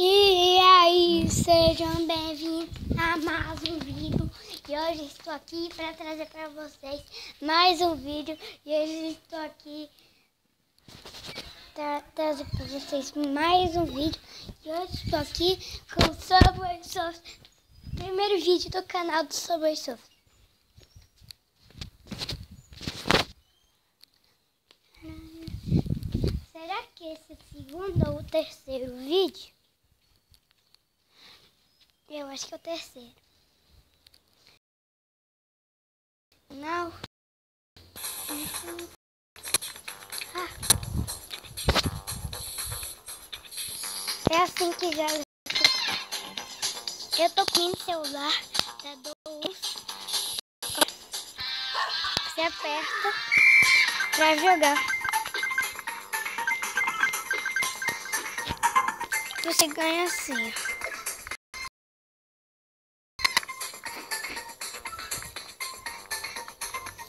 E aí, sejam bem-vindos a mais um vídeo. E hoje estou aqui para trazer para vocês mais um vídeo. E hoje estou aqui para trazer para vocês mais um vídeo. E hoje estou aqui com o Subway Surf, primeiro vídeo do canal do Subway Surf. Será que esse é o segundo ou o terceiro vídeo? Eu acho que é o terceiro. Não. É assim que já. Eu tô com o celular da Doce. Você aperta pra jogar. Você ganha assim.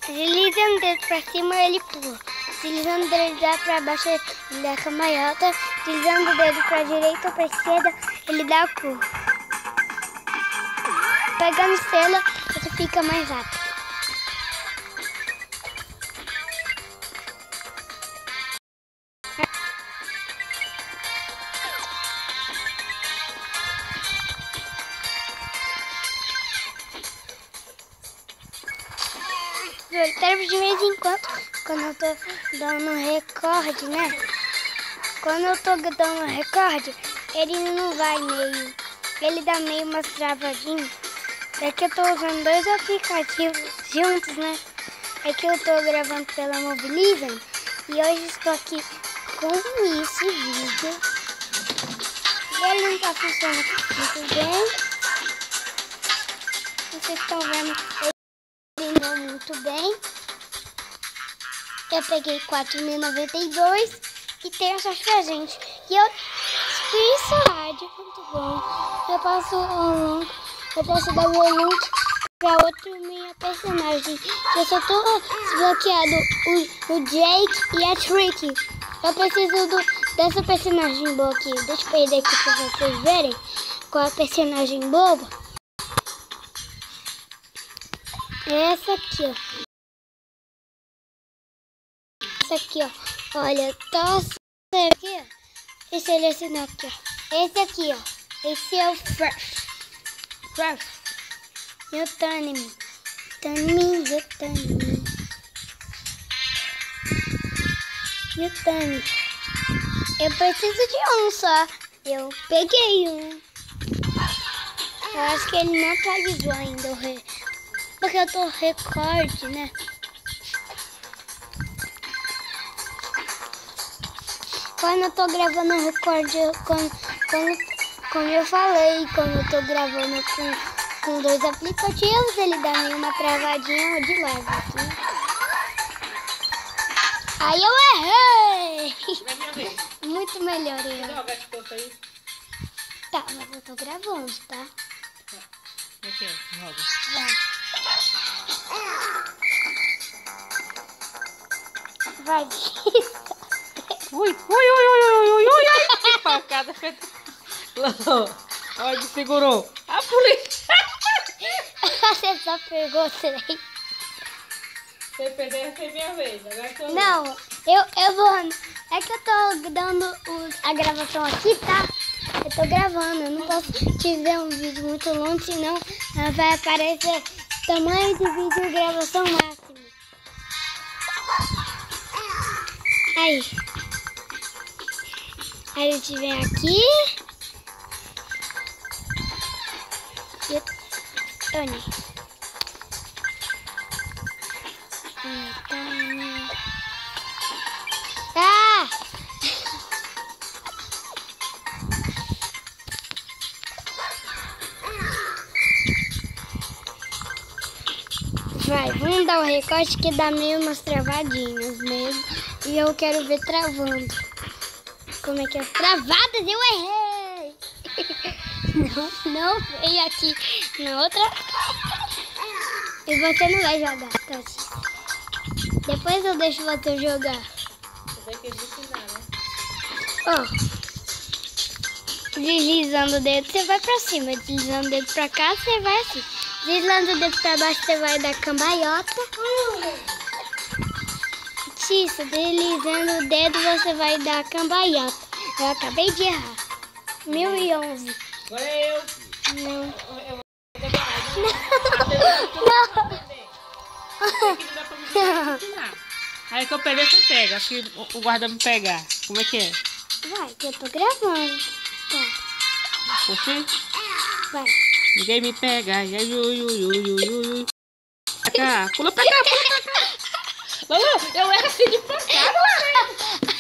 Deslizando o dedo pra cima, ele pula. Deslizando o dedo pra baixo, ele dá cambalhota. Deslizando o dedo pra direita ou pra esquerda, ele dá a curva. Pegando estrela, você fica mais rápido. De vez em quando eu tô dando recorde, né? Quando eu tô dando recorde, ele não vai meio. Ele dá meio umas travadinhas. É que eu tô usando dois aplicativos juntos, né? É que eu tô gravando pela Mobilize. E hoje estou aqui com esse vídeo. Ele não tá funcionando muito bem. Vocês estão vendo, ele não muito bem. Eu peguei 4.092 e tem essa gente. E eu fiz rádio, muito bom. Eu passo eu posso dar o link para outra minha personagem. Eu só tô desbloqueado o Jake e a Tricky. Eu preciso dessa personagem boa aqui. Deixa eu perder aqui para vocês verem qual é a personagem boba. É essa aqui, ó. Aqui, ó, olha, tosse aqui, ó, e selecionar aqui, ó, esse aqui, ó, esse é o Fresh, e o Tânime, e o Tânime, eu preciso de um só, eu peguei um, eu acho que ele não atualizou ainda, porque eu tô recorde, né? Quando eu tô gravando o recorde, como eu falei, quando eu tô gravando com dois aplicativos, ele dá meio uma travadinha de leve aqui. Aí eu errei! Muito melhor eu. Tá, mas eu tô gravando, tá? Ok, roda. Vai. Ui, que facada feita. Olha que segurou. A polícia. Você só pegou três. Você perdeu, foi minha vez. Agora tô não, eu vou. É que eu tô dando a gravação aqui, tá? Eu tô gravando. Eu não posso te ver um vídeo muito longo, senão vai aparecer tamanho de vídeo e gravação máxima. Aí a gente vem aqui. E Tony. Ah! Vai, vamos dar o recorte que dá meio umas travadinhas mesmo. E eu quero ver travando. Como é que é? Travadas, eu errei! Não veio aqui na outra. E você não vai jogar, Tati. Depois eu deixo você jogar. Você vai querer ensinar, né? Ó. Deslizando o dedo, você vai pra cima. Deslizando o dedo pra cá, você vai assim. Deslizando o dedo pra baixo, você vai dar cambalhota. Isso, deslizando o dedo, você vai dar cambalhota. Eu acabei de errar. 1011. Agora eu. Não. Eu vou Não. Aí que eu perder, você pega. Acho que o guarda me pegar. Como é que é? Vai, que eu tô gravando. Tá. Você? Vai. Ninguém me pega. Ai, ui, ui, ui, ui, ui. Pra cá. Pula pra cá, pula pra cá. Lulu, eu erro assim de pra cá, Lulu.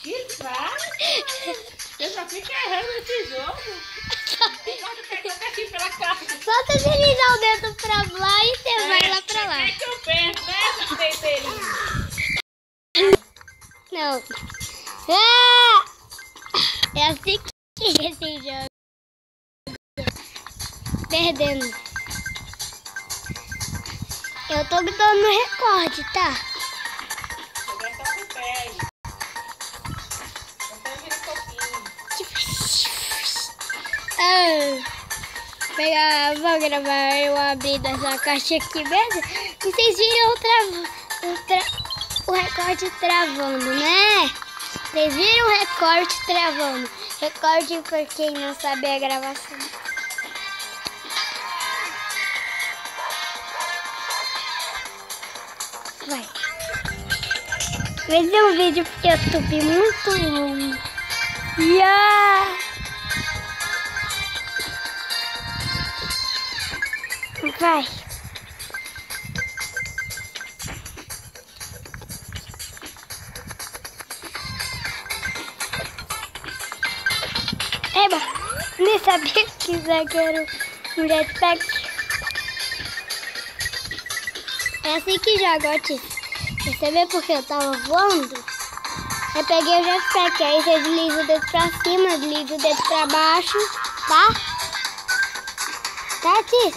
Que faz? Eu só fico errando nesse jogo. Só deslizar o dedo pra lá e você vai lá pra lá. É que eu perco, né, Peiteirinho? Não. Ah! É assim que esse jogo. Perdendo. Eu tô dando recorde, tá? Agora tá com o pé aí. Então vira um pouquinho. Vou gravar eu abrindo essa caixa aqui mesmo. E vocês viram o recorde travando, né? Vocês viram o recorde travando. Recorde por quem não sabe a gravação. Vai. Esse é um vídeo pro YouTube muito longo. Yeah! Vai. Eba, nem sabia que isso aqui era um jetpack. É assim que joga, Otis. Você vê porque eu tava voando? Eu peguei o jetpack, aí você desliza o dedo pra cima, desliza o dedo pra baixo, tá? Tá, Otis?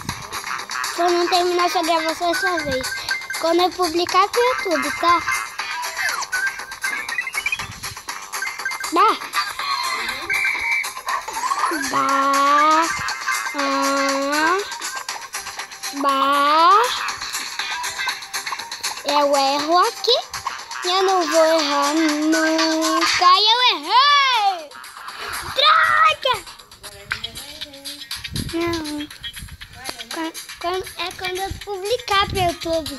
Se eu não terminar essa gravação essa vez, quando eu publicar pro YouTube, tá? Bah! Bah! Bah! Eu erro aqui e eu não vou errar nunca. E eu errei! Droga! Não. É quando eu publicar pro YouTube.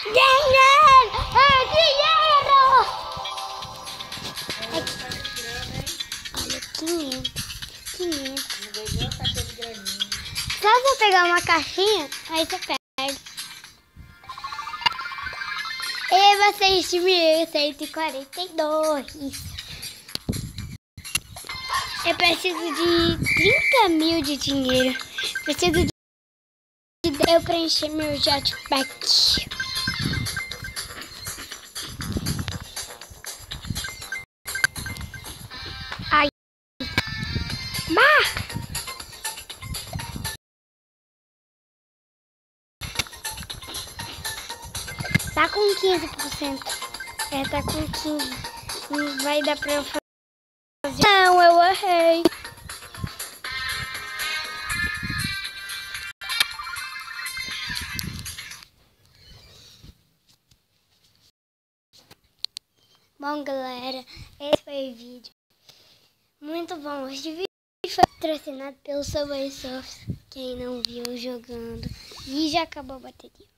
Dinheiro! É dinheiro! Olha, 500. Só você pegar uma caixinha, aí você pega. E vocês de 1142. Eu preciso de 30 mil de dinheiro. Preciso de eu preencher meu jetpack. Ai. Bah! Tá com 15%. É, tá com 15%. Não vai dar pra eu fazer. Não, eu errei. Bom, galera, esse foi o vídeo. Muito bom. Este vídeo foi patrocinado pelo Subway Surfers. Quem não viu jogando. E já acabou a bateria.